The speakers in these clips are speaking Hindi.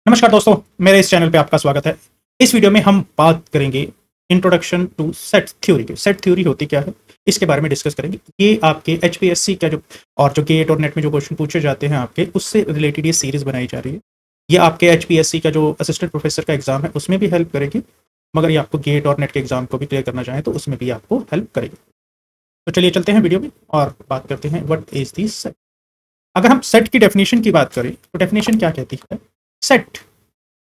नमस्कार दोस्तों, मेरे इस चैनल पे आपका स्वागत है। इस वीडियो में हम बात करेंगे इंट्रोडक्शन टू सेट थ्योरी की। सेट थ्योरी होती क्या है, इसके बारे में डिस्कस करेंगे। ये आपके एचपीएससी का जो गेट और नेट में जो क्वेश्चन पूछे जाते हैं आपके, उससे रिलेटेड ये सीरीज बनाई जा रही है। ये आपके एचपीएससी का जो असिस्टेंट प्रोफेसर का एग्जाम है उसमें भी हेल्प करेगी, मगर ये आपको गेट और नेट के एग्जाम को भी क्लियर करना चाहें तो उसमें भी आपको हेल्प करेगी। तो चलिए चलते हैं वीडियो में और बात करते हैं व्हाट इज दी सेट। अगर हम सेट की डेफिनेशन की बात करें तो डेफिनेशन क्या कहती है? Set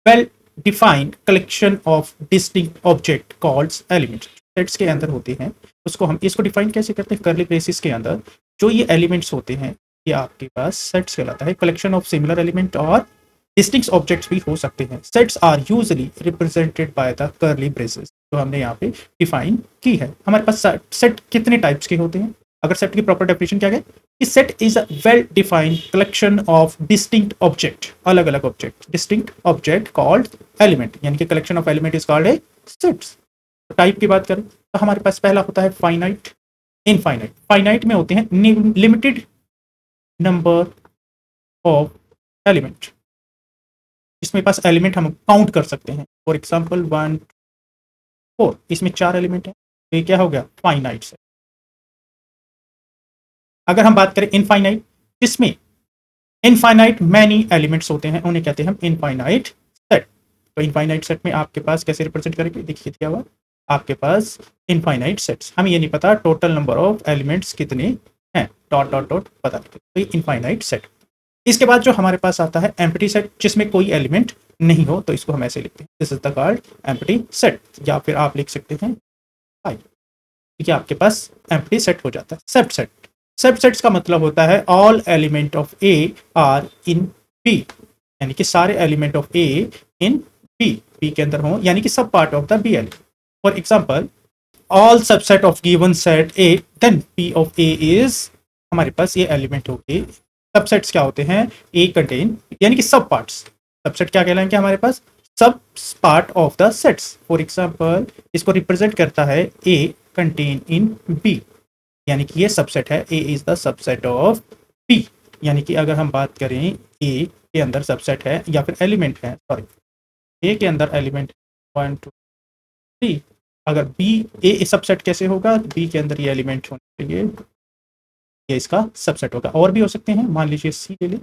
well defined collection of distinct object called elements. Sets के अंदर होते हैं, उसको हम इसको डिफाइन कैसे करते हैं? कर्ली ब्रेसिस के अंदर जो ये एलिमेंट्स होते हैं ये आपके पास सेट्स कहलाता है। कलेक्शन ऑफ सिमिलर एलिमेंट और डिस्टिंक्ट ऑब्जेक्ट्स भी हो सकते हैं। Sets are usually represented by the curly braces, जो हमने यहाँ पे डिफाइन की है। हमारे पास सेट कितने टाइप्स के होते हैं? अगर सेट की प्रॉपर डेफिनेशन क्या है? Set is a well defined collection of distinct object, अलग अलग object, distinct object called element, यानी कि collection of element is called a sets. Type की बात करें तो हमारे पास पहला होता है फाइनाइट, इनफाइनाइट। फाइनाइट में होते हैं लिमिटेड नंबर ऑफ एलिमेंट, इसमें पास एलिमेंट हम काउंट कर सकते हैं। फॉर एग्जाम्पल 1 4, इसमें 4 एलिमेंट है, तो ये क्या हो गया? Finite set. अगर हम बात करें इनफाइनाइट, जिसमें इनफाइनाइट मैनी एलिमेंट्स होते हैं, उन्हें कहते हैं हम इनफाइनाइट सेट। तो इनफाइनाइट सेट में आपके पास कैसे रिप्रेजेंट करेंगे? देखिए क्या हुआ, आपके पास इनफाइनाइट सेट्स, हमें ये नहीं पता टोटल नंबर ऑफ एलिमेंट्स कितने हैं, डॉट डॉट डॉट पता नहीं, तो ये इनफाइनाइट सेट। इसके बाद जो हमारे पास आता है एम्प्टी सेट, जिसमें कोई एलिमेंट नहीं हो, तो इसको हम ऐसे लिखते हैं, this is the called empty set. या फिर आप लिख सकते हैं 5, ठीक है, आपके पास एम्प्टी सेट हो जाता है। सब सेट, सबसेट्स का मतलब होता है all element of A are in B, यानी कि सारे element of A in B, B के अंदर हो, यानी कि सब part of the B element. For example all subset of given set A then P of A is, हमारे पास ये एलिमेंट होंगे। सबसेट्स क्या होते हैं? ए कंटेन, यानी कि सब पार्ट्स। सबसेट क्या कहलाएंगे हमारे पास? सब part of the sets. For example इसको रिप्रेजेंट करता है ए कंटेन इन बी, यानी कि ये सबसेट है। A is the subset of B, यानी कि अगर हम बात करें ए के अंदर सबसेट है या फिर एलिमेंट है, सॉरी, ए के अंदर एलिमेंट 1 2 3, अगर बी, ए सबसेट कैसे होगा? बी के अंदर ये एलिमेंट होने चाहिए, ये इसका सबसेट होगा। और भी हो सकते हैं, मान लीजिए सी ले लें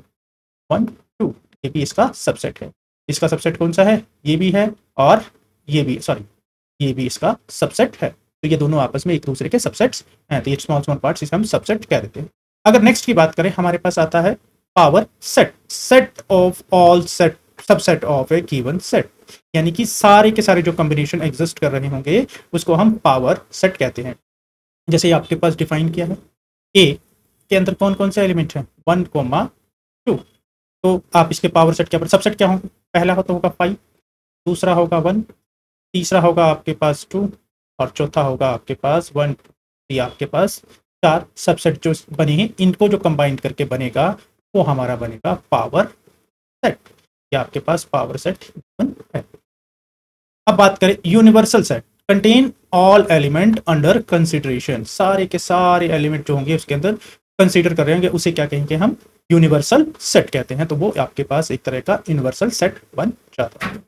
1 2, ये भी इसका सबसेट है। इसका सबसेट कौन सा है? ये भी है, और ये भी, सॉरी, ये भी इसका सबसेट है। तो ये दोनों आपस में एक दूसरे के सबसेट्स हैं, तो ये स्मॉल स्मॉल पार्ट्स इसे हम सबसेट कह देते हैं। अगर नेक्स्ट की बात करें, हमारे पास आता है power set, set of all set subset of A given set, यानी कि सारे के सारे जो कॉम्बिनेशन एग्जिस्ट कर रहे होंगे उसको हम पावर सेट कहते हैं। जैसे आपके पास डिफाइन किया है, ए के अंदर कौन कौन से एलिमेंट हैं? 1 2, तो आप इसके पावर सेट क्या, सबसेट क्या होंगे? पहला हो तो होगा 5, दूसरा होगा 1, तीसरा होगा आपके पास 2, और चौथा होगा आपके पास 1 2। ये आपके पास 4 सबसेट जो बने हैं, इनको जो कंबाइन करके बनेगा वो हमारा बनेगा पावर सेट। ये आपके पास पावर सेट है। अब बात करें universal set, contain all element under consideration, सारे के सारे एलिमेंट जो होंगे उसके अंदर कंसीडर कर रहे होंगे, उसे क्या कहेंगे हम? यूनिवर्सल सेट कहते हैं। तो वो आपके पास एक तरह का यूनिवर्सल सेट बन जाता है।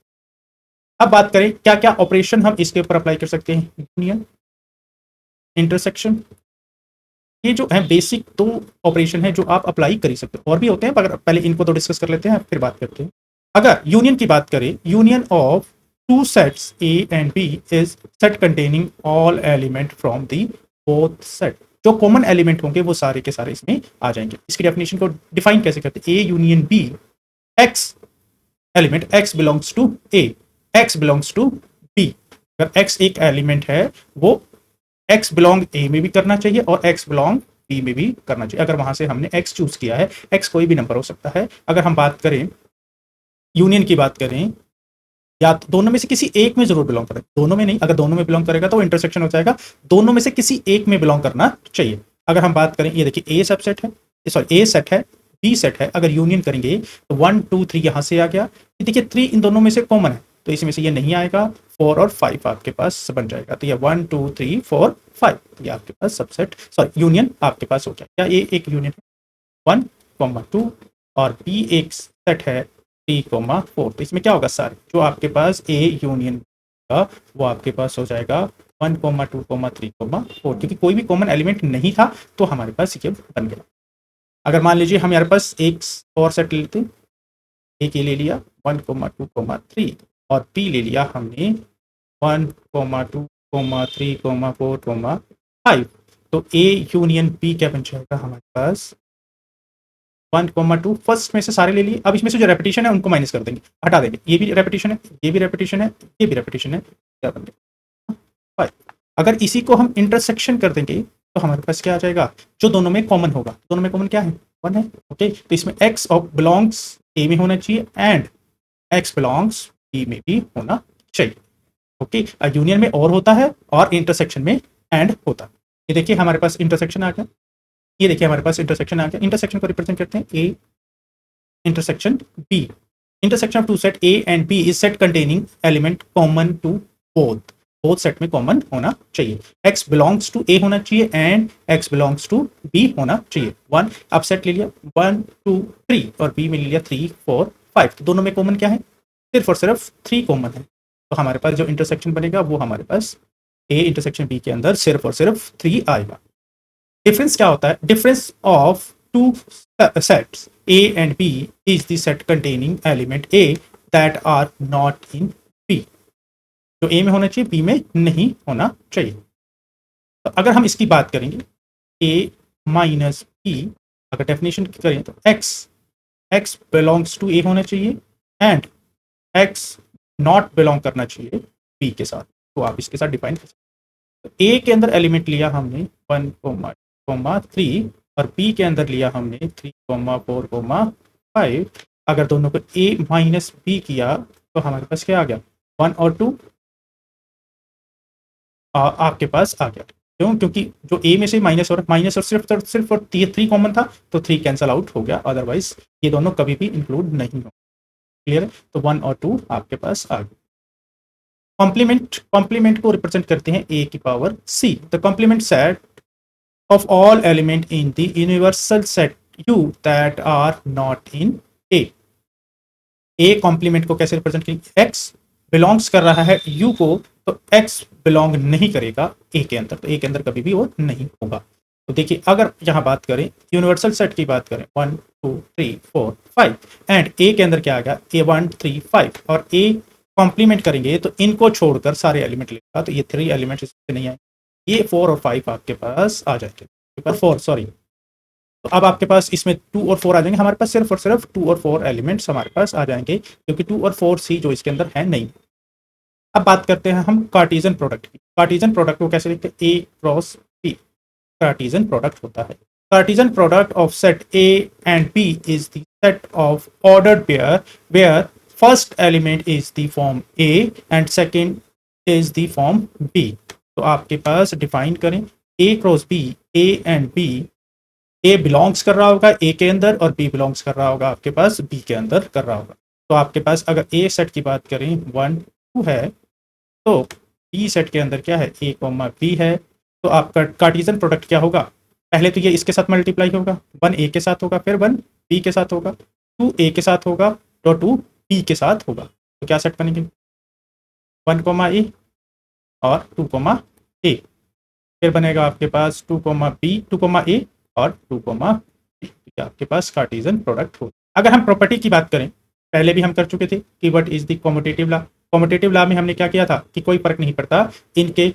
अब बात करें क्या क्या ऑपरेशन हम इसके ऊपर अप्लाई कर सकते हैं? यूनियन, इंटरसेक्शन, ये जो है बेसिक 2 ऑपरेशन है जो आप अप्लाई कर ही सकते हो। और भी होते हैं, पर पहले इनको तो डिस्कस कर लेते हैं, फिर बात करते हैं। अगर यूनियन की बात करें, union of 2 sets A and B is set containing all element from the both set, जो कॉमन एलिमेंट होंगे वो सारे के सारे इसमें आ जाएंगे। इसकी डेफिनेशन को डिफाइन कैसे करते हैं? A union B, x element x belongs to A, x belongs to B. अगर एक्स एक एलिमेंट है वो एक्स बिलोंग ए में भी करना चाहिए और एक्स बिलोंग बी में भी करना चाहिए। अगर वहां से हमने एक्स चूज किया है, एक्स कोई भी नंबर हो सकता है। अगर हम बात करें यूनियन की बात करें, या तो दोनों में से किसी एक में जरूर बिलोंग करें, दोनों में नहीं, अगर दोनों में बिलोंग करेगा तो इंटरसेक्शन हो जाएगा, दोनों में से किसी एक में बिलोंग करना चाहिए। अगर हम बात करें, ये देखिए ए सबसेट है, सॉरी ए सेट है, बी सेट है, अगर यूनियन करेंगे तो 1 2 3 यहां से आ गया, देखिए 3 इन दोनों में से कॉमन है, तो इसमें से ये नहीं आएगा, 4 और 5 आपके पास बन जाएगा। तो ये 1 2 3 4 5, ये आपके पास सबसेट, सॉरी यूनियन आपके पास हो गया। क्या ये एक यूनियन है? 1 2, और बी एक सेट है, 3,4। तो इसमें क्या होगा, सारे जो आपके पास ए यूनियन का वो आपके पास हो जाएगा 1,2,3,4, क्योंकि कोई भी कॉमन एलिमेंट नहीं था तो हमारे पास ये बन गया। अगर मान लीजिए हमारे पास एक और सेट लेते, एक ये ले लिया 1,2,3 और बी ले लिया हमने 1,2,3,4,5, तो ए यूनियन बी क्या बन जाएगा हमारे पास 1,2। फर्स्ट में से सारे ले लिए, अब इसमें से जो रेपिटेशन है उनको माइनस कर देंगे, हटा देंगे, ये भी रेपिटेशन है, ये भी रेपिटेशन है, ये भी रेपिटेशन है, क्या बन गया 5। अगर इसी को हम इंटरसेक्शन कर देंगे तो हमारे पास क्या आ जाएगा, जो दोनों में कॉमन होगा, दोनों में कॉमन क्या है 1 है। ओके, तो इसमें x ऑफ बिलोंग्स ए में होना चाहिए एंड x बिलोंग्स बी में भी होना चाहिए। ओके, यूनियन में और होता है और इंटरसेक्शन में एंड होता है। ये देखिए हमारे पास इंटरसेक्शन आ गया, ये देखिए हमारे पास इंटरसेक्शन आ गया। इंटरसेक्शन को रिप्रेजेंट करते हैं A intersection B. Intersection of two set A and B is set containing element common to both, both set में कॉमन होना चाहिए। x बिलोंग्स टू ए होना चाहिए and x belongs to B होना चाहिए। 1 अब सेट ले लिया 1 2 3 और b में ले लिया 3 4 5, तो दोनों में कॉमन क्या है, सिर्फ और सिर्फ 3 कॉमन है। तो हमारे पास जो इंटरसेक्शन बनेगा वो हमारे पास ए इंटरसेक्शन बी के अंदर सिर्फ और सिर्फ 3 आएगा। डिफरेंस क्या होता है, difference of two sets A and B is the set containing element A that are not in B। जो A में होना चाहिए B में नहीं होना चाहिए। तो अगर हम इसकी बात करेंगे A माइनस B, अगर डेफिनेशन करें तो x बिलोंग्स टू A होना चाहिए एंड x नॉट बिलोंग करना चाहिए B के साथ। तो आप इसके साथ डिफाइन कर सकते हैं। तो A के अंदर एलिमेंट लिया हमने 1,3 और बी के अंदर लिया हमने 3,4,5। अगर दोनों को ए माइनस बी किया तो हमारे पास क्या आ गया 1 और 2 आपके पास आ गया। क्यों, क्योंकि जो ए में से माइनस और सिर्फ और 3 कॉमन था तो 3 कैंसल आउट हो गया, अदरवाइज ये दोनों कभी भी इंक्लूड नहीं हो। क्लियर है, तो 1 और 2 आपके पास आ गए। कॉम्प्लीमेंट को रिप्रेजेंट करते हैं ए की power C. The complement set of all element in the universal set U that are not in A। A complement को कैसे रिप्रेजेंट करेंगे, X बिलोंग्स कर रहा है U को तो X बिलोंग नहीं करेगा A के अंदर, तो A के अंदर कभी भी वो नहीं होगा। तो देखिए अगर यहाँ बात करें यूनिवर्सल सेट की बात करें 1 2 3 4 5 एंड A के अंदर क्या आ गया A 1 3 5 और A कॉम्प्लीमेंट करेंगे तो इनको छोड़कर सारे एलिमेंट लेगा, तो ये 3 एलिमेंट इसमें नहीं आए, ये 4 और 5 आपके पास आ जाएंगे, 4 सॉरी। तो अब आपके पास इसमें 2 और 4 आ जाएंगे, हमारे पास सिर्फ और सिर्फ 2 और 4 एलिमेंट्स हमारे पास आ जाएंगे, क्योंकि 2 और 4 सी जो इसके अंदर है नहीं। अब बात करते हैं हम कार्टेशियन प्रोडक्ट की। कार्टेशियन प्रोडक्ट को कैसे लिखते हैं, A cross B Cartesian product होता है। Cartesian product of set A and B is the set of ordered pair where first element is the form A and second is the form B. तो आपके पास डिफाइन करें A cross B, A and B, A belongs कर रहा होगा ए के अंदर और बी बिलोंग्स कर रहा होगा आपके पास बी के अंदर कर रहा होगा। तो आपके पास अगर ए सेट की बात करें 1 2 है तो बी सेट के अंदर क्या है ए कॉमा बी है, तो आपका कार्टेशियन प्रोडक्ट क्या होगा, पहले तो ये इसके साथ मल्टीप्लाई होगा, 1 ए के साथ होगा, फिर 1 बी के साथ होगा, 2 ए के साथ होगा तो 2 बी के साथ होगा। तो क्या सेट बनेंगे 1 कॉमा ए और 2 कॉमा ए, फिर बनेगा आपके पास 2 बी 2 ए और 2 बी, आपके पास कार्टेशियन प्रोडक्ट हो। अगर हम प्रॉपर्टी की बात करें, पहले भी हम कर चुके थे कि what is the commutative law. Commutative law में हमने क्या किया था कि कोई फर्क नहीं पड़ता इनके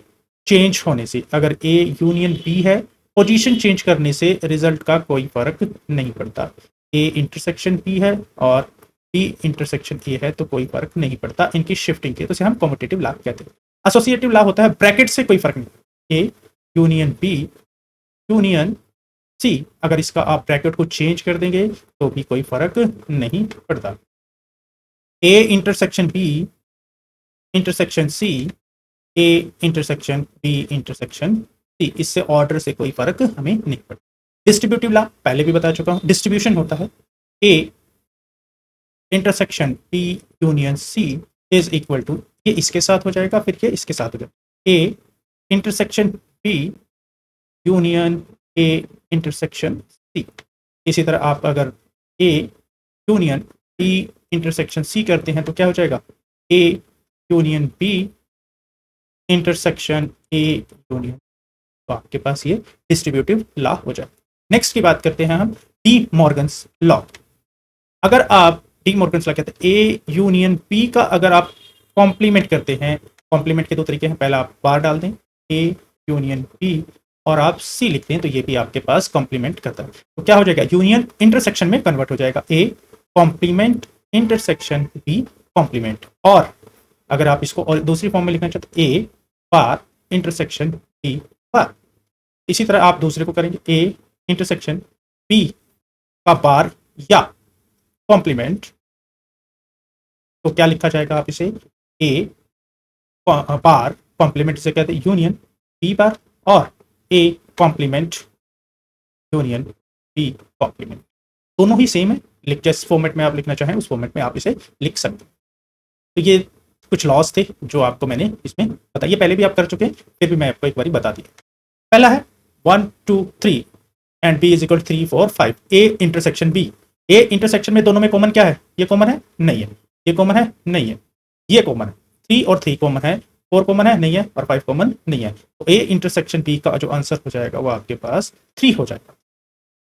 चेंज होने से, अगर ए यूनियन बी है पोजीशन चेंज करने से रिजल्ट का कोई फर्क नहीं पड़ता। ए इंटरसेक्शन बी है और बी इंटरसेक्शन ए है तो कोई फर्क नहीं पड़ता इनकी शिफ्टिंग के, तो इसे हम कम्यूटेटिव लॉ कहते हैं। एसोसिएटिव लॉ होता है ब्रैकेट से कोई फर्क नहीं, A union B union C, अगर इसका आप ब्रैकेट को चेंज कर देंगे तो भी कोई फर्क नहीं पड़ता। A intersection B intersection C, A intersection B intersection C, इससे ऑर्डर से कोई फर्क हमें नहीं पड़ता। डिस्ट्रीब्यूटिव लॉ पहले भी बता चुका हूं, डिस्ट्रीब्यूशन होता है A intersection B union C is equal to, ये इसके साथ हो जाएगा फिर ये इसके साथ हो जाएगा, A intersection B union A intersection C. इसी तरह आप अगर A union B intersection C करते हैं तो क्या हो जाएगा, A union B intersection A union, तो आपके पास ये डिस्ट्रीब्यूटिव लॉ हो जाए। नेक्स्ट की बात करते हैं हम डी मॉर्गन्स लॉ। अगर आप डी मॉर्गन्स लॉ कहते हैं ए यूनियन बी का अगर आप कॉम्प्लीमेंट करते हैं, कॉम्प्लीमेंट के दो तरीके हैं, पहला आप बार डाल दें ए यूनियन बी और आप सी लिखते हैं तो ये भी आपके पास कॉम्प्लीमेंट करता है, तो क्या हो जाएगा, यूनियन इंटरसेक्शन में कन्वर्ट हो जाएगा, A complement intersection B complement. और अगर आप इसको और दूसरी फॉर्म में लिखना चाहते तो ए बार इंटरसेक्शन बी बार। इसी तरह आप दूसरे को करेंगे ए इंटरसेक्शन बी का बार या कॉम्प्लीमेंट, तो क्या लिखा जाएगा, आप इसे ए बार कॉम्प्लीमेंट से कहते हैं यूनियन बी बार, और A complement union B complement, दोनों ही सेम है, जिस फॉर्मेट में आप लिखना चाहें उस फॉर्मेट में आप इसे लिख सकते हैं। तो ये कुछ लॉस थे जो आपको मैंने इसमें बताइए, पहले भी आप कर चुके हैं, फिर भी मैं आपको एक बार बता दिया। पहला है 1 2 3 and B is equal 3 4 5, A intersection B. A intersection में दोनों में कॉमन क्या है, ये कॉमन है नहीं है, ये कॉमन है नहीं है, ये कॉमन है, 3 और 3 कॉमन है, 4 कॉमन है नहीं है, और 5 कॉमन नहीं है, तो ए इंटरसेक्शन बी का जो आंसर हो जाएगा वो आपके पास 3 हो जाएगा।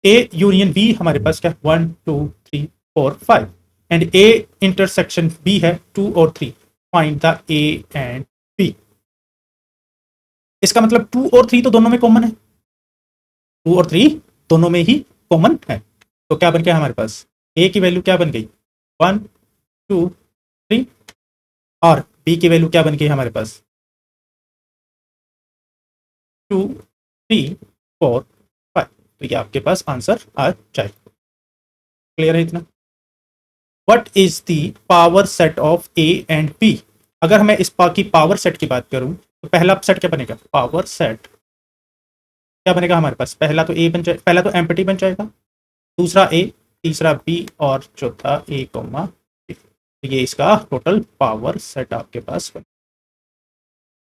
ए यूनियन बी हमारे पास क्या, 1 2 3 4 5 एंड ए इंटरसेक्शन बी है 2 और 3, find the A and B. इसका मतलब 2 और 3 तो दोनों में कॉमन है, 2 और 3 दोनों में ही कॉमन है, तो क्या बन गया हमारे पास, ए की वैल्यू क्या बन गई 1 2 3, और बी की वैल्यू क्या बन गई हमारे पास 2 3 4 5, तो ये आपके पास आंसर आ जाएगा। क्लियर है इतना। What is the power set of A and B. अगर मैं इस की पावर सेट की बात करूं तो पहला सेट क्या बनेगा, पावर सेट क्या बनेगा हमारे पास, पहला तो ए बन जाए, पहला तो एम्प्टी बन जाएगा, दूसरा ए, तीसरा बी और चौथा ए कॉमा बी, तो ये इसका टोटल पावर सेट आपके पास बन।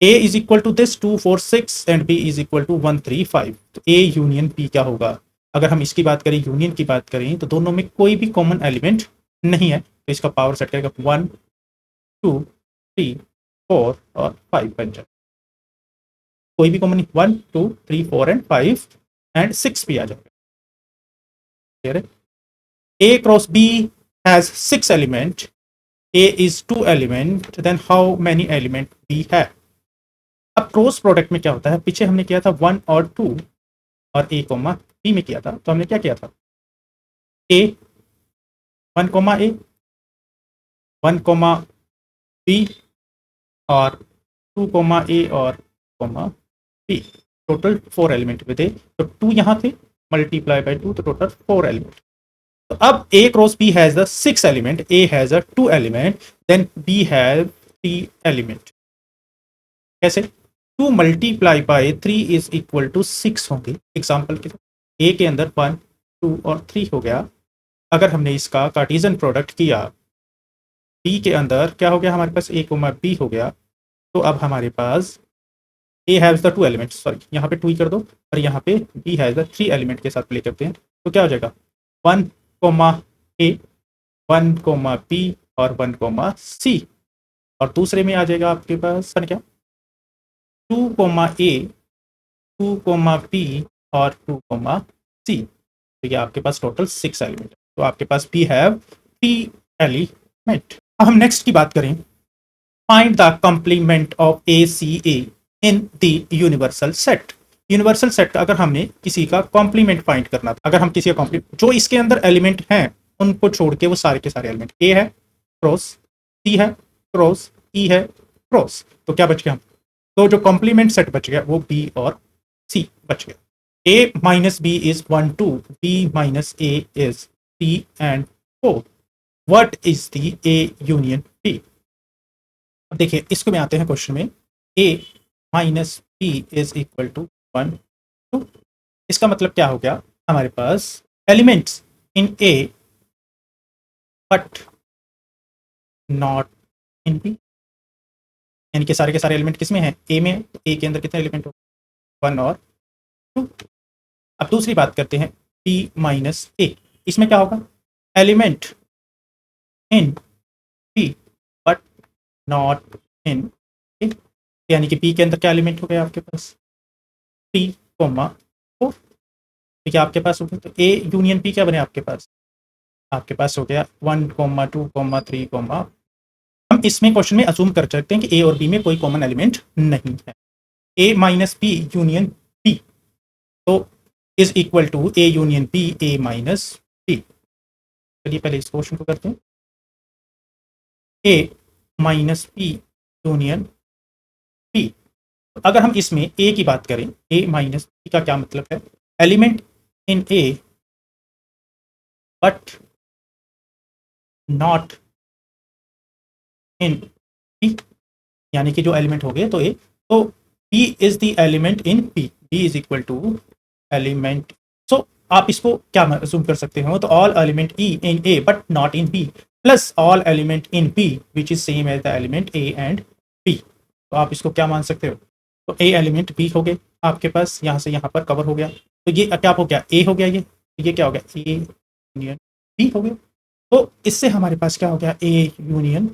A is equal to this 2 4 6 and B is equal to 1 3 5, तो ए यूनियन बी क्या होगा, अगर हम इसकी बात करें, यूनियन की बात करें, तो दोनों में कोई भी कॉमन एलिमेंट नहीं है, तो इसका पावर सेट करेगा 1 2 3 4 और 5 बन जाए, कोई भी कॉमन नहीं, 1 2 3 4 एंड 5 एंड 6 भी आ जाएगा। क्लियर है। A cross B has 6 element, A is 2 element, then how many element B है। अब क्रॉस प्रोडक्ट में क्या होता है, पीछे हमने किया था 1 और 2 और A कॉमा B में किया था, तो हमने क्या किया था, A 1 comma A 1 comma B और 2 कॉमा A और कॉमा B, टोटल 4 एलिमेंट में थे, तो 2 यहाँ थे, मल्टीप्लाई बाय 2, तो टोटल 4 एलिमेंट। तो अब A cross B has the 6 element, A has a 2 element, then B has 3 element। कैसे, 2 multiply by 3 is equal to 6 होंगे, एग्जाम्पल के A के अंदर 1 2 और 3 हो गया, अगर हमने इसका कार्टेशियन प्रोडक्ट किया, B के अंदर क्या हो गया हमारे पास, A कोमा B हो गया, तो अब हमारे पास A has the 2 element, sorry यहाँ पे 2 ही कर दो, और यहाँ पे B हैज द 3 एलिमेंट के साथ प्ले करते हैं, तो क्या हो जाएगा 1 कोमा ए 1 कोमा बी और 1 कोमा सी, और दूसरे में आ जाएगा आपके पास क्या 2 कोमा ए 2 कोमा बी और 2 कोमा सी, तो ये आपके पास टोटल 6 एलिमेंट, तो आपके पास भी हैव 3 एलिमेंट। अब हम नेक्स्ट की बात करें, find the complement of A C A in the universal set. Universal set का अगर हमने किसी का कॉम्प्लीमेंट फाइंड करना था, अगर हम किसी का कॉम्प्लीमेंट, जो इसके अंदर एलिमेंट हैं उनको छोड़ के वो सारे के सारे एलिमेंट, ए है क्रॉस, सी है क्रॉस, ई है क्रॉस, तो क्या बच गया हम, तो जो कॉम्प्लीमेंट सेट बच गया वो बी और सी बच गया। A minus B is 1 2, B minus A is 3 and 4, what is the A union B. अब देखिए इसको में आते हैं क्वेश्चन में, A minus B is equal to 1 2, इसका मतलब क्या हो गया, हमारे पास elements in A but not in B, यानी कि सारे के सारे एलिमेंट किस में हैं, ए में, तो ए के अंदर कितने एलिमेंट हो, 1 और 2। अब दूसरी बात करते हैं बी माइनस ए, इसमें क्या होगा, element in P but not in A, यानी कि पी के अंदर क्या एलिमेंट हो गया आपके पास 3, 4। ठीक है, आपके पास हो गया, तो ए यूनियन पी क्या बने आपके पास हो गया 1, 2, 3, हम इसमें क्वेश्चन में असूम कर सकते हैं कि ए और बी में कोई कॉमन एलिमेंट नहीं है। A minus P union P तो is equal to A union P A minus P. चलिए पहले इस क्वेश्चन को करते हैं। A minus P union P, अगर हम इसमें ए की बात करें, ए माइनस पी का क्या मतलब है, element in A but not in P, यानी कि जो एलिमेंट हो गए तो ए, तो P is the element in P, B is equal to element, so आप इसको क्या अज्यूम कर सकते हो, तो all element E in A but not in B plus all element in P which is same as the element A and P, तो आप इसको क्या मान सकते हो, तो ए एलिमेंट बी हो गए आपके पास, यहाँ से यहाँ पर कवर हो गया, तो ये क्या हो गया, ए हो गया, ये क्या हो गया, ए यूनियन बी हो गया, तो इससे हमारे पास क्या हो गया, ए यूनियन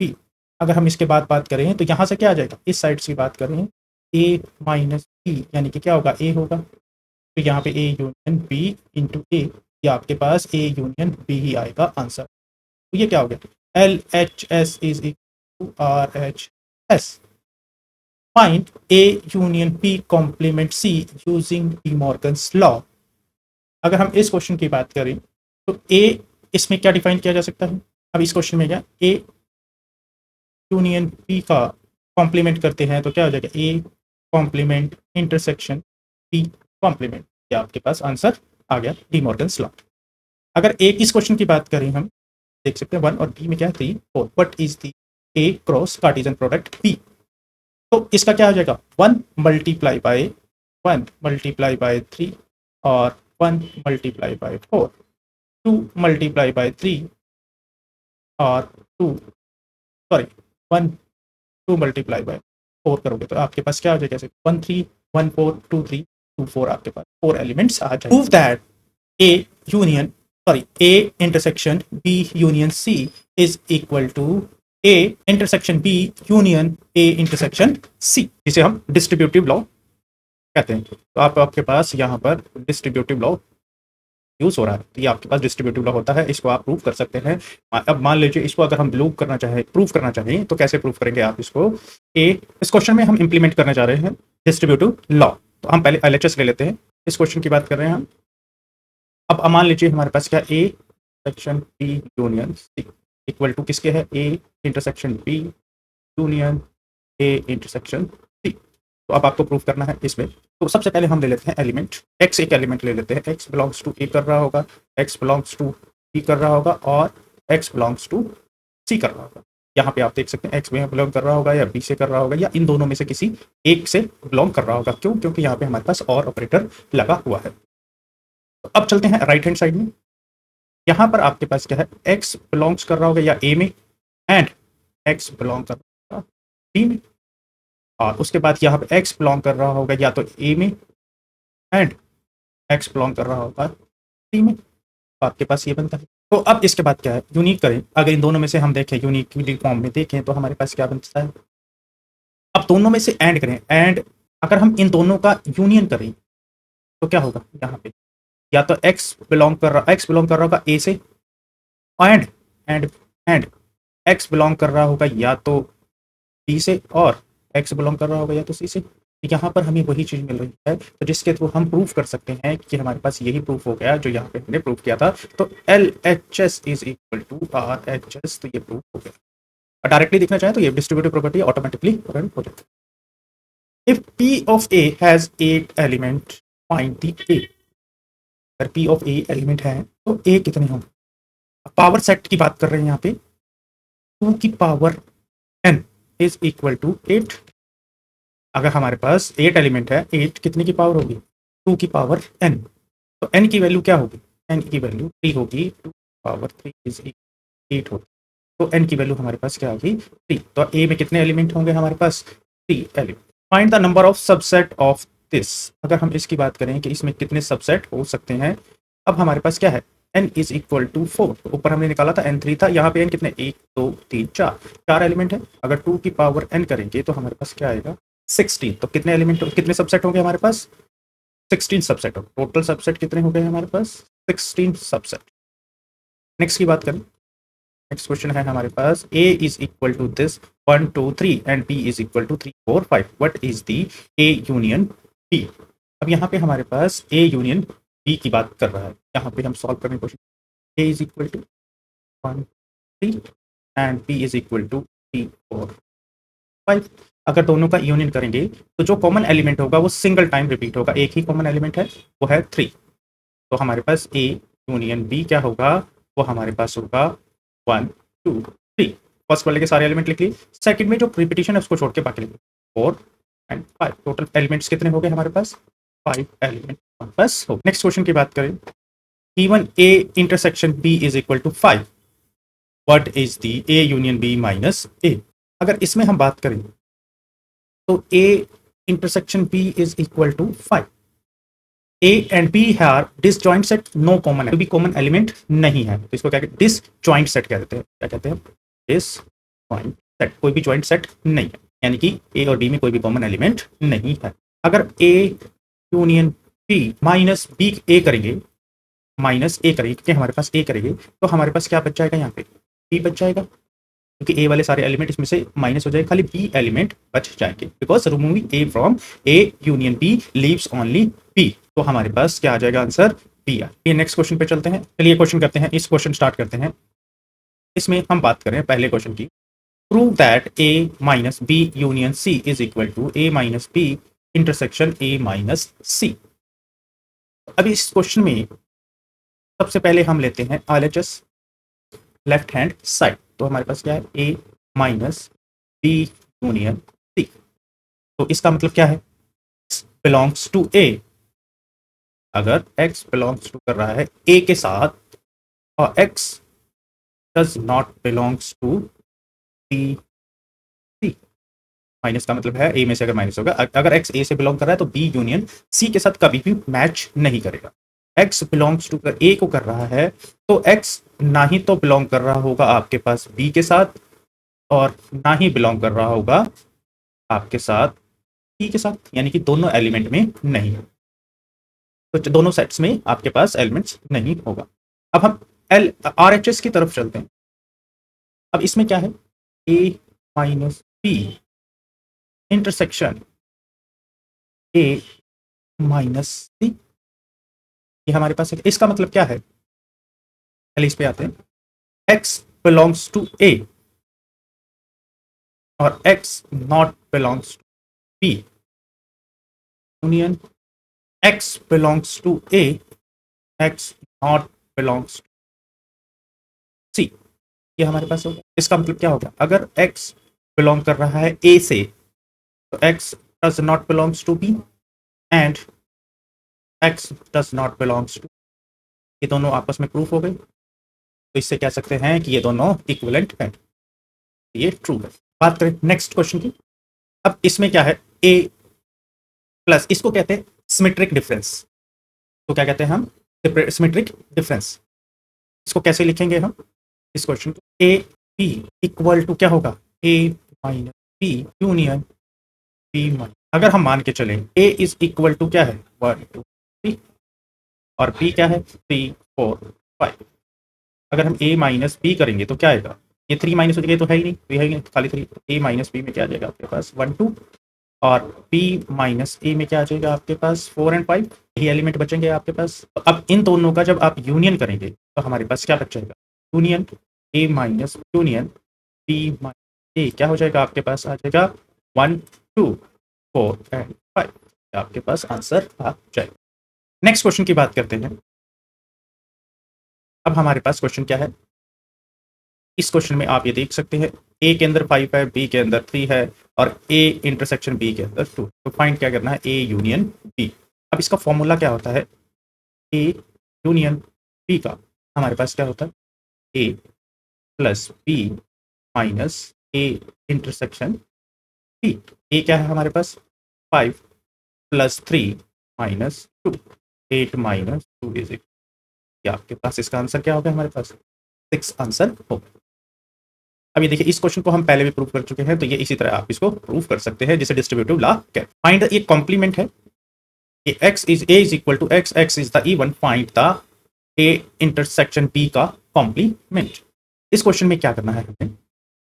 बी। अगर हम इसके बाद बात करें तो यहाँ से क्या आ जाएगा, इस साइड से बात करें ए माइनस बी, यानी कि क्या होगा, ए होगा, तो यहाँ पे ए यूनियन बी इंटू ए, या आपके पास ए यूनियन बी ही आएगा आंसर, तो ये क्या हो गया, L H S is equal to R H S. Find A union P complement C using De Morgan's law. अगर हम इस क्वेश्चन की बात करें तो ए इसमें क्या डिफाइन किया जा सकता है, अब इस क्वेश्चन में क्या, ए यूनियन पी का कॉम्प्लीमेंट करते हैं तो क्या हो जाएगा, A complement intersection P complement, या आपके पास आंसर आ गया डी मॉर्गन्स लॉ। अगर ए इस क्वेश्चन की बात करें हम देख सकते हैं 1 और बी में क्या है 3, 4, what is the A cross Cartesian product P, तो इसका क्या हो जाएगा 1 मल्टीप्लाई बाय 3 और 1 मल्टीप्लाई बाय 4, 2 मल्टीप्लाई बाय 3 और 2 सॉरी 1 2 मल्टीप्लाई बाय 4 करोगे तो आपके पास क्या हो जाएगा, 1 3 1 4 2 3 2 4, आपके पास 4 एलिमेंट्स आ जाएंगे। Prove that A union A intersection B union C is equal to A intersection B union A intersection C, जिसे हम डिस्ट्रीब्यूटिव लॉ कहते हैं। तो आपके पास यहाँ पर डिस्ट्रीब्यूटिव लॉ यूज हो रहा है, तो ये आपके पास डिस्ट्रीब्यूटिव लॉ होता है, इसको आप प्रूव कर सकते हैं। अब मान लीजिए इसको अगर हम प्रूव करना चाहें तो कैसे प्रूव करेंगे आप इसको, इस क्वेश्चन में हम इंप्लीमेंट करने जा रहे हैं डिस्ट्रीब्यूटिव लॉ, तो हम पहले एलएचएस ले लेते हैं, इस क्वेश्चन की बात कर रहे हैं हम। अब मान लीजिए हमारे पास क्या, A section B union C equal to किसके है, A intersection B union A intersection C, तो अब आपको प्रूव करना है इसमें। तो सबसे पहले हम ले लेते हैं एलिमेंट x, एक एलिमेंट ले लेते हैं, x बिलोंग्स टू ए कर रहा होगा, x बिलोंग्स टू b कर रहा होगा और x बिलोंग्स टू c कर रहा होगा। यहाँ पे आप देख सकते हैं x में बिलोंग कर रहा होगा या b से कर रहा होगा या इन दोनों में से किसी एक से बिलोंग कर रहा होगा, क्यों, क्योंकि यहाँ पे हमारे पास और ऑपरेटर लगा हुआ है। तो अब चलते हैं राइट हैंड साइड में, यहाँ पर आपके पास क्या है, x बिलोंग्स कर रहा होगा या a में एंड x बिलोंग कर रहा होगा b में, और उसके बाद यहाँ पे x बिलोंग कर रहा होगा या तो a में एंड x बिलोंग कर रहा होगा c में, तो आपके पास ये बनता है। तो अब इसके बाद क्या है, यूनिक करें, अगर इन दोनों में से हम देखें यूनिक फॉर्म में देखें तो हमारे पास क्या बनता है, अब दोनों में से एंड करें, एंड अगर हम इन दोनों का यूनियन करें तो क्या होगा, यहाँ पे या तो x बिलोंग कर रहा होगा a से and and and x belong कर रहा होगा या तो b से और x बिलोंग कर रहा होगा या तो c से। यहाँ पर हमें वही चीज मिल रही है, तो जिसके थ्रू हम प्रूफ कर सकते हैं कि हमारे पास यही प्रूफ हो गया जो यहाँ पे हमने प्रूफ किया था, तो LHS is equal to RHS, तो ये प्रूफ हो गया। डायरेक्टली देखना चाहें तो ये डिस्ट्रीब्यूटिव प्रॉपर्टी ऑटोमेटिकली रन हो जाती है। If P of A has 8 element find the A, अगर P ऑफ A एलिमेंट है तो A कितने होंगे, पावर सेट की बात कर रहे हैं यहाँ पे, 2 की power n is equal to 8, अगर हमारे पास 8 एलिमेंट है, 8 कितने की पावर होगी, 2 की पावर n, तो n की वैल्यू क्या होगी, n की वैल्यू 3 होगी, 2 पावर 3 इज 8 होगी, तो n की वैल्यू हमारे पास क्या होगी 3, तो a में कितने एलिमेंट होंगे हमारे पास 3 element. Find the number of subset of this, अगर हम इसकी बात करें कि इसमें कितने सबसेट हो सकते हैं, अब हमारे पास क्या है n इज इक्वल टू 4, तो ऊपर हमने निकाला था n 3 था, यहाँ पे n कितने 1 2 3 4 4 एलिमेंट है। अगर 2 की पावर n करेंगे तो हमारे पास क्या आएगा 16। तो कितने एलिमेंट कितने सबसेट होंगे हमारे पास 16 सबसेट हो। टोटल सबसेट कितने हो गए हमारे पास 16 सबसेट। नेक्स्ट की बात करें, नेक्स्ट क्वेश्चन है हमारे पास a is equal to this 1 2 3 and b is equal to 3 4 5, what is the a union b। अब यहाँ पे हमारे पास a यूनियन b की बात कर रहा है। यहाँ पे हम सॉल्व करेंगे question. a is equal to 1 3 and b is equal to 3 4 5। अगर दोनों का यूनियन करेंगे तो जो कॉमन एलिमेंट होगा वो सिंगल टाइम रिपीट होगा। एक ही कॉमन एलिमेंट है, वो है 3। तो हमारे पास a यूनियन b क्या होगा, वो हमारे पास होगा 1 2 3। फर्स्ट वाले के सारे एलिमेंट लिख लिए, सेकंड में जो रिपीटिशन है उसको छोड़ के बाकी लिख 4 एंड 5। टोटल एलिमेंट्स कितने हो गए हमारे पास 5 एलिमेंट हमारे पास हो। नेक्स्ट क्वेश्चन की बात करें, even a intersection b is equal to 5, what is the a union b minus a। अगर इसमें हम बात करें तो a intersection b is equal to 5। A and B have disjoint set, no common, कोई भी कॉमन एलिमेंट नहीं है, तो इसको क्या कहते हैं डिसजॉइंट सेट कहते हैं। क्या कहते हैं डिसजॉइंट सेट, कोई भी जॉइंट सेट नहीं है, यानी कि A और B में कोई भी कॉमन एलिमेंट नहीं है। अगर A union B minus B A करेंगे, माइनस A करेंगे क्योंकि हमारे पास A करेंगे, तो हमारे पास क्या बच जाएगा यहाँ पे B बच जाएगा, क्योंकि A वाले सारे एलिमेंट इसमें से माइनस हो जाएगा, खाली B एलिमेंट बच जाएंगे, because removing A from A union B leaves only B। तो हमारे पास क्या आ जाएगा आंसर B। ये नेक्स्ट क्वेश्चन पे चलते हैं। चलिए क्वेश्चन करते हैं, इस क्वेश्चन स्टार्ट करते हैं। इसमें हम बात करें पहले क्वेश्चन की, prove that A minus B union C is equal to A minus B intersection A minus C। अभी इस क्वेश्चन में सबसे पहले हम लेते हैं RHS लेफ्ट हैंड साइड। तो हमारे पास क्या है A minus B union C। तो इसका मतलब क्या है बिलोंग्स टू A। अगर x बिलोंग्स टू कर रहा है A के साथ और x does not belongs to B C, minus का मतलब है A में से अगर माइनस होगा, अगर x A से बिलोंग कर रहा है तो B यूनियन C के साथ कभी भी मैच नहीं करेगा। x बिलोंग्स टू कर A को कर रहा है तो x ना ही तो बिलोंग कर रहा होगा आपके पास B के साथ, और ना ही बिलोंग कर रहा होगा आपके साथ C के साथ, यानी कि दोनों एलिमेंट में नहीं। तो दोनों सेट्स में आपके पास एलिमेंट्स नहीं होगा। अब हम RHS की तरफ चलते हैं। अब इसमें क्या है A minus B intersection A minus C, ये हमारे पास है। इसका मतलब क्या है, पहले इस पे आते हैं। x बिलोंग्स टू A और x not belongs to B union x belongs to A, x not belongs to C, ये हमारे पास होगा। इसका मतलब क्या होगा, अगर x बिलोंग कर रहा है A से तो x does not belongs to B and x does not belongs to, ये दोनों आपस में प्रूफ हो गए। तो इससे कह सकते हैं कि ये दोनों इक्विवेलेंट हैं, ये ट्रू है। बात करें नेक्स्ट क्वेश्चन की। अब इसमें क्या है A प्लस, इसको कहते हैं सिमेट्रिक डिफरेंस। तो क्या कहते हैं हम सिमेट्रिक डिफरेंस। इसको कैसे लिखेंगे हम इस क्वेश्चन को, A B इक्वल टू क्या होगा A minus B union B minus, अगर हम मान के चलें A इज इक्वल टू क्या है 1 2 3 और B क्या है 3 4 5। अगर हम A माइनस B करेंगे तो क्या आएगा, ये 3 माइनस हो जाएगा, तो है ही नहीं, तो है ही नहीं, खाली 3। A माइनस B में क्या आ जाएगा आपके पास 1 2, और B माइनस A में क्या आ जाएगा आपके पास 4 एंड 5, यही एलिमेंट बचेंगे आपके पास। तो अब इन दोनों का जब आप यूनियन करेंगे तो हमारे पास क्या बच जाएगा, union A minus union B minus A क्या हो जाएगा आपके पास, आ जाएगा 1 2 4 एंड 5, आपके पास आंसर आ जाएगा। नेक्स्ट क्वेश्चन की बात करते हैं। अब हमारे पास क्वेश्चन क्या है, इस क्वेश्चन में आप ये देख सकते हैं A के अंदर 5 है, B के अंदर 3 है और A इंटरसेक्शन B के अंदर 2। तो फाइंड क्या करना है A यूनियन B। अब इसका फॉर्मूला क्या होता है, A यूनियन B का हमारे पास क्या होता है A plus B minus A intersection B। A क्या है हमारे पास 5 प्लस 3 माइनस 2, 8 माइनस 2 इज ये आपके पास इसका आंसर क्या होगा, हमारे पास 6 आंसर होगा। अभी देखिए इस क्वेश्चन को हम पहले भी प्रूव कर चुके हैं, तो ये इसी तरह आप इसको प्रूव कर सकते हैं, जिसे डिस्ट्रीब्यूटिव लॉ कहते हैं। फाइंड ये कॉम्प्लीमेंट है, ये x is a is equal to x, x is the even, find the a intersection b का कॉम्प्लीमेंट। इस क्वेश्चन में क्या करना है हमें,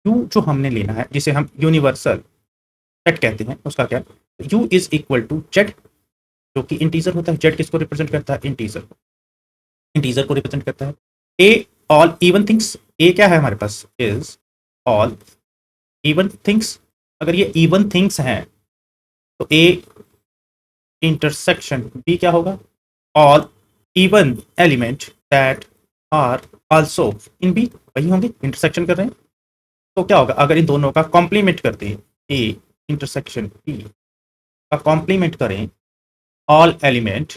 u जो हमने लेना है जिसे हम यूनिवर्सल सेट कहते हैं, उसका क्या, u is equal to z, जो कि इंटीजर होता है। z किसको रिप्रेजेंट करता है, इंटीजर को रिप्रेजेंट करता है। a all even things, a क्या है हमारे पास, इज ऑल इवन थिंग्स। अगर ये इवन थिंग्स हैं तो a इंटरसेक्शन b क्या होगा, all even element that are also in b, वही होंगे, इंटरसेक्शन कर रहे हैं। तो क्या होगा, अगर इन दोनों का कॉम्प्लीमेंट करते हैं, a इंटरसेक्शन b का कॉम्प्लीमेंट करें, all element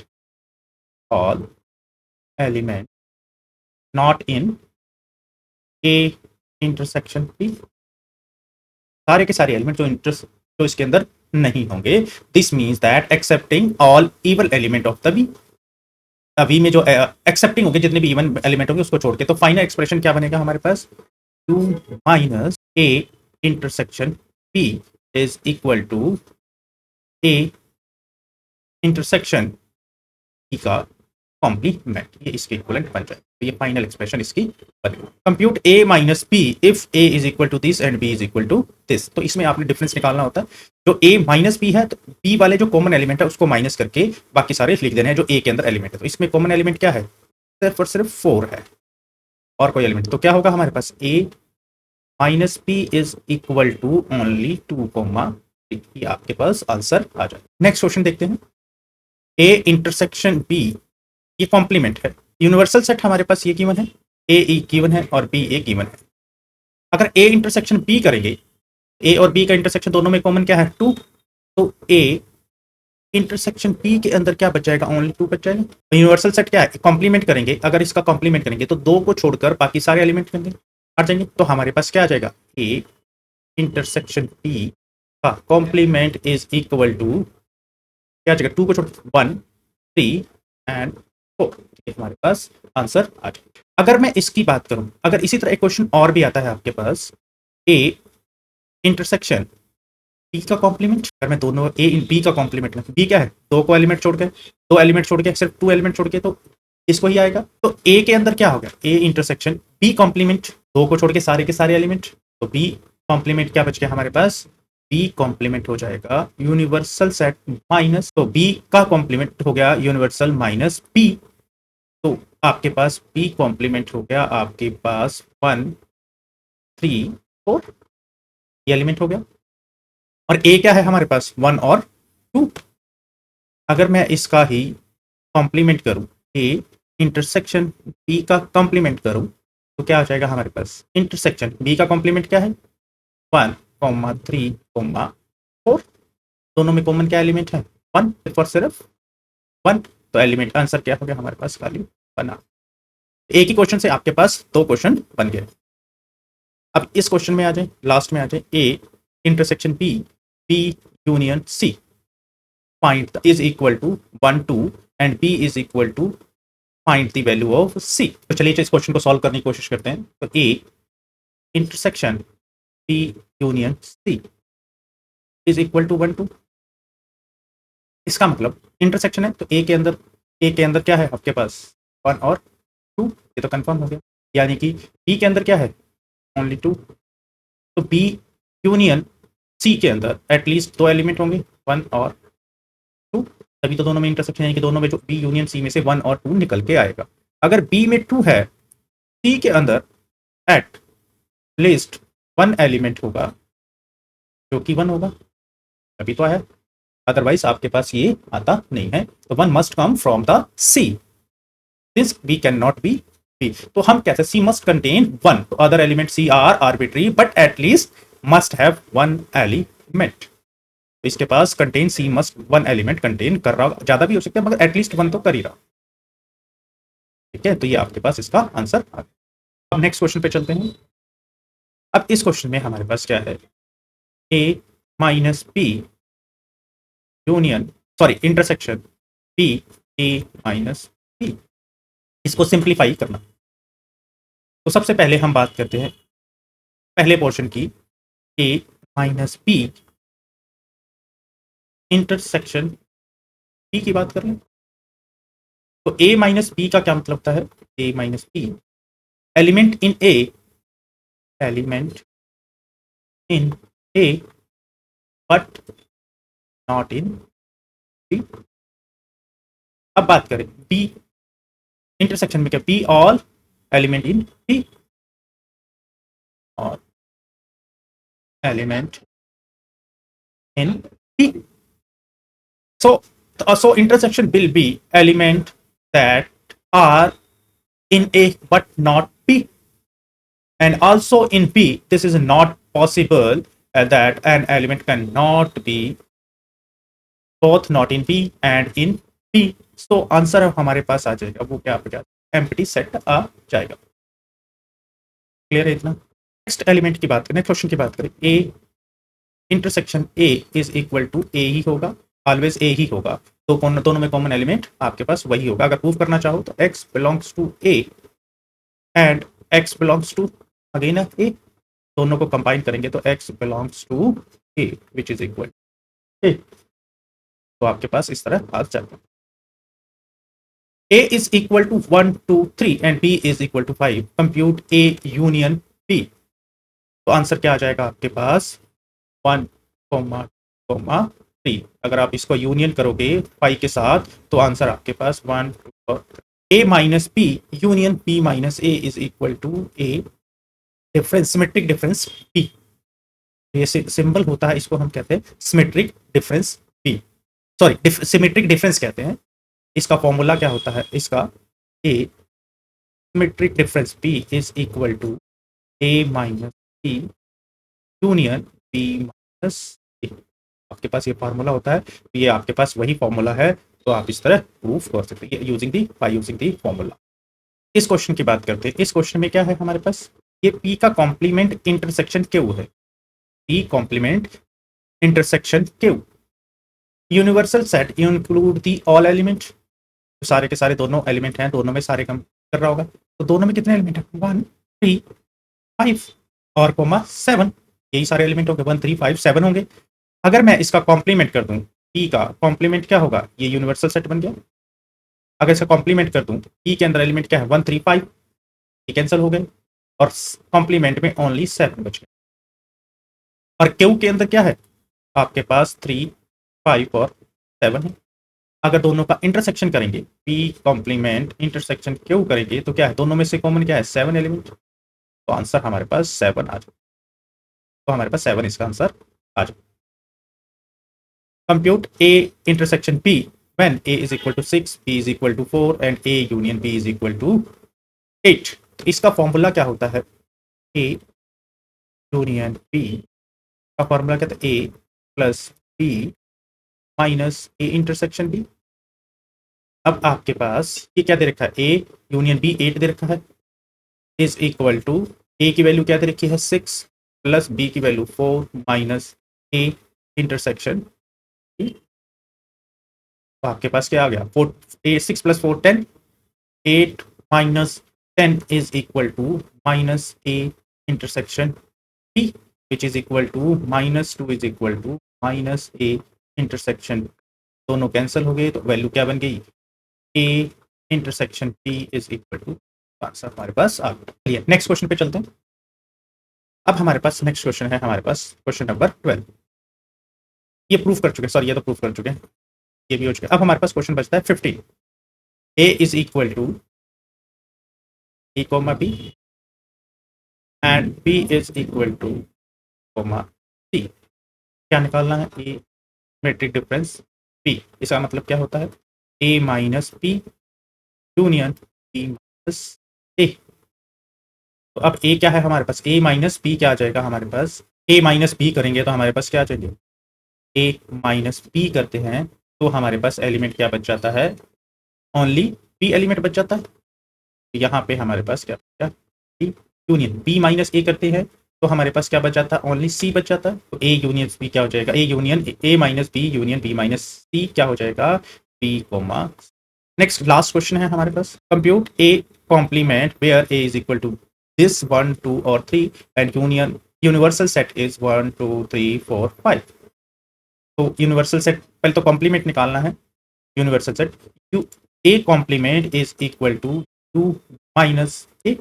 not in a intersection b, सारे के सारे एलिमेंट जो इसके अंदर नहीं होंगे। This means that excepting all even element of the V में जो एक्सेप्टिंग होंगे, जितने भी इवन एलिमेंट होंगे उसको छोड़ के, तो फाइनल एक्सप्रेशन क्या बनेगा हमारे पास, 2 minus a intersection b is equal to a intersection b का कॉम्प्लीमेंट, ये इसके इक्वलेंट बन जाए। तो ये फाइनल एक्सप्रेशन इसकी बनेगी। Compute a minus b if a is equal to this and b is equal to this. तो इसमें आपने डिफरेंस निकालना होता है, जो a माइनस b है, तो b वाले जो कॉमन एलिमेंट है उसको माइनस करके बाकी सारे लिख देने हैं जो a के अंदर एलिमेंट है। तो इसमें कॉमन एलिमेंट क्या है, सिर्फ और सिर्फ 4 है, और कोई एलिमेंट। तो क्या होगा हमारे पास, a minus b is equal to only 2, ये आपके पास आंसर आ जाए। नेक्स्ट क्वेश्चन देखते हैं, a इंटरसेक्शन b, ये कॉम्प्लीमेंट है, यूनिवर्सल सेट हमारे पास ये गिवन है, a e गिवन है और b a गिवन है। अगर a इंटरसेक्शन b करेंगे, a और b का इंटरसेक्शन दोनों में कॉमन क्या है, 2, तो a इंटरसेक्शन b के अंदर क्या बच जाएगा, ओनली 2 बच जाएगा। तो यूनिवर्सल सेट क्या है, कॉम्प्लीमेंट करेंगे, अगर इसका कॉम्प्लीमेंट करेंगे तो 2 को छोड़कर बाकी सारे एलिमेंट हट जाएंगे। तो हमारे पास क्या आ जाएगा, a इंटरसेक्शन b का कॉम्प्लीमेंट इज इक्वल टू क्या आ जाएगा, 2 को छोड़ 1 3 एंड 4, हमारे पास आंसर आ जाए। अगर मैं इसकी बात करूं, अगर इसी तरह एक क्वेश्चन और भी आता है आपके पास, a इंटरसेक्शन b का कॉम्प्लीमेंट, अगर मैं दोनों a इन b का कॉम्प्लीमेंट लूं, b क्या है, 2 को एलिमेंट छोड़ के, 2 एलिमेंट छोड़ के, सिर्फ 2 एलिमेंट छोड़ के, तो इसको ही आएगा। तो a के अंदर क्या होगा, a इंटरसेक्शन b कॉम्प्लीमेंट, 2 को छोड़ के सारे के सारे एलिमेंट, तो b कॉम्प्लीमेंट क्या बच गया हमारे पास, b कॉम्प्लीमेंट हो जाएगा यूनिवर्सल सेट माइनस, तो b का कॉम्प्लीमेंट हो गया यूनिवर्सल माइनस b, तो आपके पास b कॉम्प्लीमेंट हो गया आपके पास 1 3 4, ये एलिमेंट हो गया। और a क्या है हमारे पास, 1 और 2। अगर मैं इसका ही कॉम्प्लीमेंट करूं, a इंटरसेक्शन b का कॉम्प्लीमेंट करूं, तो क्या आ जाएगा हमारे पास, इंटरसेक्शन b का कॉम्प्लीमेंट क्या है, 1 3 4, दोनों में कॉमन क्या एलिमेंट है, 1, सिर्फ और सिर्फ 1, तो एलिमेंट आंसर क्या हो गया हमारे पास, वैल्यू बना। एक ही क्वेश्चन से आपके पास 2 क्वेश्चन बन गए। अब इस क्वेश्चन में आ जाए, लास्ट में आ जाए, a intersection b union c find is equal to 1 2 and b is equal to find the value of c। तो चलिए इस क्वेश्चन को सॉल्व करने की कोशिश करते हैं। तो a intersection b union c is equal to 1 2, इसका मतलब इंटरसेक्शन है, तो a के अंदर क्या है आपके पास, 1 और 2, ये तो कंफर्म हो गया। यानी कि b के अंदर क्या है, ओनली 2, तो b यूनियन c के अंदर एटलीस्ट 2 एलिमेंट होंगे, 1 और 2, तभी तो दोनों में इंटरसेक्शन, यानी कि दोनों में जो b यूनियन c में से 1 और 2 निकल के आएगा। अगर b में 2 है, c के अंदर एट लीस्ट 1 एलिमेंट होगा जो कि 1 होगा, तभी तो है, अदरवाइज आपके पास ये आता नहीं है। तो 1 must come from the c, this b can not be b। तो हम कहते हैं c मस्ट कंटेन 1, तो other element c are arbitrary but at least must have 1 element. इसके पास contain c must 1 element contain कर रहा, ज्यादा भी हो सकता है मगर एटलीस्ट 1 तो कर ही रहा। ठीक है, तो ये आपके पास इसका आंसर आ गया। अब नेक्स्ट क्वेश्चन पे चलते हैं। अब इस क्वेश्चन में हमारे पास क्या है, a minus b union, sorry intersection b a minus b। इसको सिंप्लीफाई करना। तो सबसे पहले हम बात करते हैं पहले पोर्शन की, ए माइनस बी इंटरसेक्शन बी की बात कर लें। तो ए माइनस बी का क्या मतलब होता है? A minus B, element in A, element in A but not in B. अब बात करें बी इंटरसेक्शन में, क्या B all element in B, और element in B. So intersection will be element that are in A but not B, and also in B this is not possible that an element cannot be both not in B and in B. So answer हमारे पास आ जाएगा, वो क्या आ एम्प्टी सेट आ जाएगा। क्लियर है इतना? नेक्स्ट एलिमेंट की बात करें, क्वेश्चन की बात करें, A intersection A is equal to A ही होगा, ऑलवेज ए ही होगा। तो दोनों में कॉमन एलिमेंट आपके पास वही होगा। अगर प्रूव करना चाहो तो x belongs to A and x belongs to again A, दोनों को कंबाइन करेंगे तो x belongs to A which is equal A. तो आपके पास इस तरह आ जाएगा। a is equal to 1 2 3 and b is equal to 5, compute a union b। तो आंसर क्या आ जाएगा आपके पास? 1 3। अगर आप इसको यूनियन करोगे 5 के साथ तो आंसर आपके पास 1 2 a minus B union b minus a is equal to a difference, symmetric difference b। ये सिंबल होता है, इसको हम कहते हैं symmetric difference b, sorry symmetric difference कहते हैं। इसका फॉर्मूला क्या होता है? इसका a symmetric difference b is equal to a minus b union b minus a। आपके पास ये फार्मूला होता है, तो ये आपके पास वही फार्मूला है, तो आप इस तरह प्रूफ कर सकते हैं बाय यूजिंग दी फार्मूला। इस क्वेश्चन की बात करते हैं। इस क्वेश्चन में क्या है हमारे पास? ये P का कॉम्प्लीमेंट इंटरसेक्शन क्यू है, P complement intersection Q. Universal set include the all element, सारे के सारे दोनों एलिमेंट हैं, दोनों में सारे कम कर रहा होगा, तो दोनों में कितने एलिमेंट है? 1 3 5 और कोमा 7, यही सारे एलिमेंट होंगे, 1 3 5 7 होंगे। अगर मैं इसका कॉम्प्लीमेंट कर दूं, P का कॉम्प्लीमेंट क्या होगा? ये यूनिवर्सल सेट बन गया। अगर इसका कॉम्प्लीमेंट कर दूं, P के अंदर एलिमेंट क्या है? 1 3 5, ये कैंसिल हो गए और कॉम्प्लीमेंट में ओनली 7 बच गए। और Q के अंदर क्या है? आपके पास 3 5 और 7 है। अगर दोनों का इंटरसेक्शन करेंगे, P कॉम्प्लीमेंट इंटरसेक्शन Q करेंगे, तो क्या है? दोनों में से कॉमन क्या है? 7 एलिमेंट। तो आंसर हमारे पास 7 आ जाए, तो हमारे पास 7 इसका आंसर आ जाए। Compute A intersection B when A is equal to 6, B is equal to 4 and A union B is equal to 8। तो इसका फॉर्मूला क्या होता है? A यूनियन B का फॉर्मूला क्या था? A plus B minus A intersection B। अब आपके पास ये क्या दे रखा है? A यूनियन B 8 दे रखा है, इज इक्वल टू A की वैल्यू क्या दे रखी है? 6 प्लस B की वैल्यू 4 माइनस A इंटरसेक्शन। तो आपके पास क्या आ गया? 6 plus 4 10, 8 minus 10 is equal to minus A intersection B which is equal to minus 2 is equal to minus A intersection. दोनों कैंसिल हो गए, तो वैल्यू क्या बन गई? A intersection B is equal to, answer हमारे पास आ गया। नेक्स्ट क्वेश्चन पे चलते हैं। अब हमारे पास नेक्स्ट क्वेश्चन है, हमारे पास क्वेश्चन नंबर 12। ये प्रूफ कर चुके हैं, सॉरी ये तो प्रूफ कर चुके हैं, ये भी हो चुका है। अब हमारे पास क्वेश्चन बचता है 15। A is equal to A comma B and B is equal to comma C। क्या निकालना है? A metric difference B। इसका मतलब क्या होता है? A minus B union B minus A। तो अब A क्या है हमारे पास? A माइनस B क्या आ जाएगा हमारे पास? A माइनस B करेंगे तो हमारे पास क्या आ जाएंगे? A माइनस B करते हैं तो हमारे पास एलिमेंट क्या बच जाता है? ओनली B एलिमेंट बच जाता है। यहाँ पे हमारे पास क्या बचा? B union B minus A करते हैं तो हमारे पास क्या बच जाता है? ओनली C बच जाता है। तो A यूनियन B क्या हो जाएगा? A union A minus B union B minus C क्या हो जाएगा? B comma. Next last question है हमारे पास, compute A complement where A is equal to this 1 2 और 3 एंड यूनिवर्सल सेट इज 1 2 3 4 5। तो यूनिवर्सल सेट पहले तो कॉम्प्लीमेंट निकालना है। Universal set U A complement is equal to U minus A.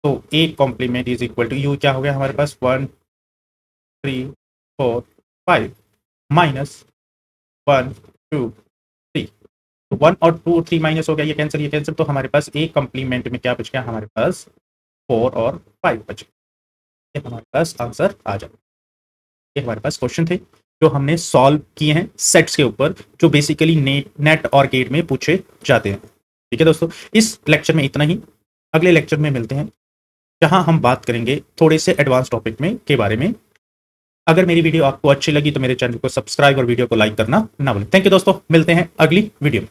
तो A complement is equal to U क्या हो गया हमारे पास 1 3 4 5 माइनस 1 2 3। तो 1 और 2 3 माइनस हो गया, ये कैंसिल, तो हमारे पास ए कॉम्प्लीमेंट में क्या बच गया हमारे पास 4 और 5 बच गया। ये हमारे पास आंसर आ जाए। ये हमारे पास क्वेश्चन थे जो हमने सॉल्व किए हैं सेट्स के ऊपर, जो बेसिकली नेट और गेट में पूछे जाते हैं। ठीक है दोस्तों, इस लेक्चर में इतना ही। अगले लेक्चर में मिलते हैं जहां हम बात करेंगे थोड़े से एडवांस टॉपिक में के बारे में। अगर मेरी वीडियो आपको अच्छी लगी तो मेरे चैनल को सब्सक्राइब और वीडियो को लाइक करना ना भूलें। थैंक यू दोस्तों, मिलते हैं अगली वीडियो में।